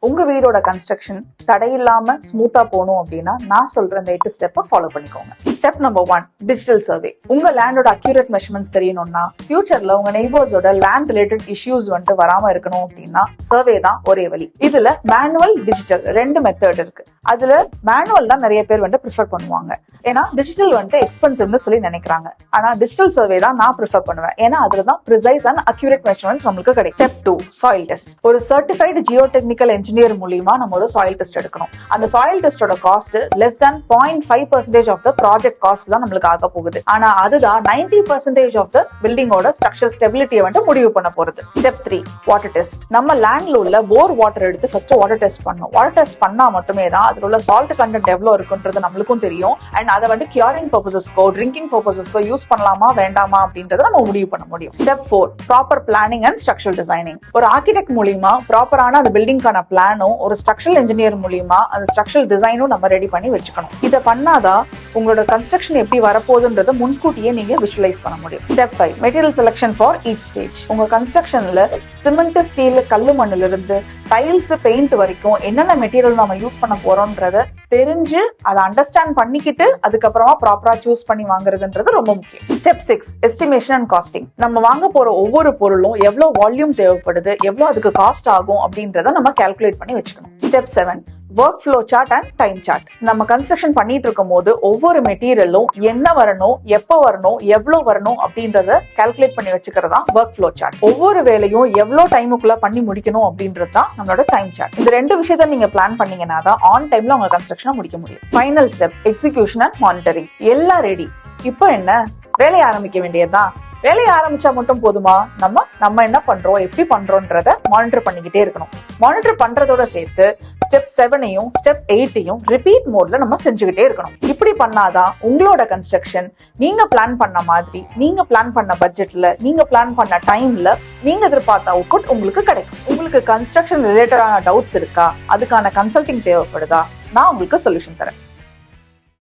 உங்க வீடோட கன்ஸ்ட்ரக்ஷன் தடையில்லாம ஸ்மூத்தா போகணும் அப்படின்னா நான் சொல்ற இந்த 8 ஸ்டெப்பை ஃபாலோ பண்ணிக்கோங்க. Step number 1, digital survey. உங்க லேண்டோட அக்யூரேட் மெஷர்மெண்ட்ஸ் தெரியணும்னா ஃபியூச்சர்ல உங்க நெய்பர்ஸோட லேண்ட் ரிலேட்டட் இஷ்யூஸ் வராம இருக்கணும் அப்படின்னா சர்வே தான் ஒரே வழி. இதுல மேனுவல், டிஜிட்டல் 2 மெத்தட் இருக்கு. அதுல மேனுவல் தான் நிறைய பேர் ப்ரிஃபர் பண்ணுவாங்க. ஏன்னா டிஜிட்டல் எக்ஸ்பென்சிவ்னு சொல்லி நினைக்கிறாங்க. ஆனா டிஜிட்டல் சர்வே தான் நான் ப்ரிஃபர் பண்ணுவேன். ஏன்னா அதுலதான் ப்ரிசைஸ் அண்ட் அக்யூரேட் மெஷர்மெண்ட்ஸ் நம்மளுக்கு கிடைக்கும். Step 2, soil test. ஒரு சர்டிஃபைடு ஜியோ டெக்னிக்கல் இன்ஜினியர் மூலியமா நம்ம ஒரு சாயில் டெஸ்ட் எடுக்கணும். அந்த சாயில் டெஸ்டோட cost less than 0.5% of the project cost தான் நம்மளுக்கு ஆக போகுது. ஆனா அதுதான் 90% ஆஃப் த பில்டிங்கோட ஸ்ட்ரக்சர் ஸ்டெபிலிட்டியை முடிவு பண்ண போறது. Step 3, water test. நம்ம லேண்ட்ல உள்ள போர் வாட்டர் எடுத்து ஃபர்ஸ்ட் வாட்டர் டெஸ்ட் பண்ணணும். வாட்டர் டெஸ்ட் பண்ணா மட்டுமே தான் அதுல உள்ள சால்ட் கண்டென்ட் எவ்வளவு இருக்குன்றது நம்மளுக்கும் தெரியும். அண்ட் அதை கியூரிங் பர்பசஸ்க்கோ ட்ரிங்கிங் பர்பசஸ்க்கோ யூஸ் பண்ணலாமா வேண்டாமா அப்படின்றத நம்ம முடிவு பண்ண முடியும். Step 4, proper planning and structural designing. ஒரு ஆர்கிடெக்ட் மூலியமா ப்ராப்பரான அந்த பில்டிங்கான பிளானும் ஒரு ஸ்ட்ரக்சரல் இன்ஜினியர் மூலியமா அந்த ஸ்ட்ரக்சரல் டிசைனும் நம்ம ரெடி பண்ணி வச்சுக்கணும். இதை பண்ணாதான் உங்களோட கன்ஸ்ட்ரக்ஷன் எப்படி வரப்போகுதுன்றத முன்கூட்டியே நீங்க விஷுவலைஸ் பண்ண முடியும். Step 5, material selection for each stage. உங்க கன்ஸ்ட்ரக்ஷன்ல சிமெண்ட், ஸ்டீல், கல்லு மண்ணுல இருந்து டைல்ஸ், பெயிண்ட் வரைக்கும் என்னென்ன மெட்டீரியல் நம்ம யூஸ் பண்ண போறோம்ன்றத தெரிஞ்சு அதை அண்டர்ஸ்டாண்ட் பண்ணிக்கிட்டு அதுக்கப்புறமா ப்ராப்பரா சூஸ் பண்ணி வாங்குறதுன்றது ரொம்ப முக்கியம். Step 6, estimation and costing. நம்ம வாங்க போற ஒவ்வொரு பொருளும் எவ்வளவு வால்யூம் தேவைப்படுது, எவ்வளவு அதுக்கு காஸ்ட் ஆகும் அப்படின்றத நம்ம கால்குலேட் பண்ணி வச்சுக்கணும். Step 7, workflow chart and time chart. நம்ம கன்ஸ்ட்ரக்ஷன் பண்ணிட்டு இருக்கும் போது ஒவ்வொரு மெட்டீரியலும் என்ன வரணும், எப்ப வரணும், எவ்வளவு வரணும் அப்படின்றத கால்குலேட் பண்ணி வச்சுக்கிறதா ஒர்க் ஃப்ளோ சார்ட். ஒவ்வொரு வேலையும் எவ்வளவு டைமுக்குள்ள பண்ணி முடிக்கணும் அப்படின்றது தான் நம்மளோட டைம் சார்ட். இந்த 2 விஷயத்த நீங்க பிளான் பண்ணீங்கன்னா தான் ஆன் டைம்ல உங்க கன்ஸ்ட்ரக்ஷனை முடிக்க முடியும். Final step, execution and monitoring. எல்லாம் ரெடி. இப்போ என்ன, வேலையை ஆரம்பிக்க வேண்டியதுதான். வேலையை ஆரம்பிச்சா மட்டும் போதுமா? நம்ம என்ன பண்றோம், எப்படி பண்றோம்ன்றத மானிட்டர் பண்ணிக்கிட்டே இருக்கணும். மானிட்டர் பண்றதோட சேர்த்து ஸ்டெப் 7ஐயும் ஸ்டெப் 8ஐயும் ரிப்பீட் மோட்ல நம்ம செஞ்சுக்கிட்டே இருக்கணும். இப்படி பண்ணாதான் உங்களோட கன்ஸ்ட்ரக்ஷன் நீங்க பிளான் பண்ண மாதிரி, நீங்க பிளான் பண்ண பட்ஜெட்ல, நீங்க பிளான் பண்ண டைம்ல நீங்க எதிர்பார்த்த அவுட்புட் உங்களுக்கு கிடைக்கும். உங்களுக்கு கன்ஸ்ட்ரக்ஷன் ரிலேட்டடான டவுட்ஸ் இருக்கா, அதுக்கான கன்சல்டிங் தேவைப்படுதா, நான் உங்களுக்கு சொல்யூஷன் தரேன்.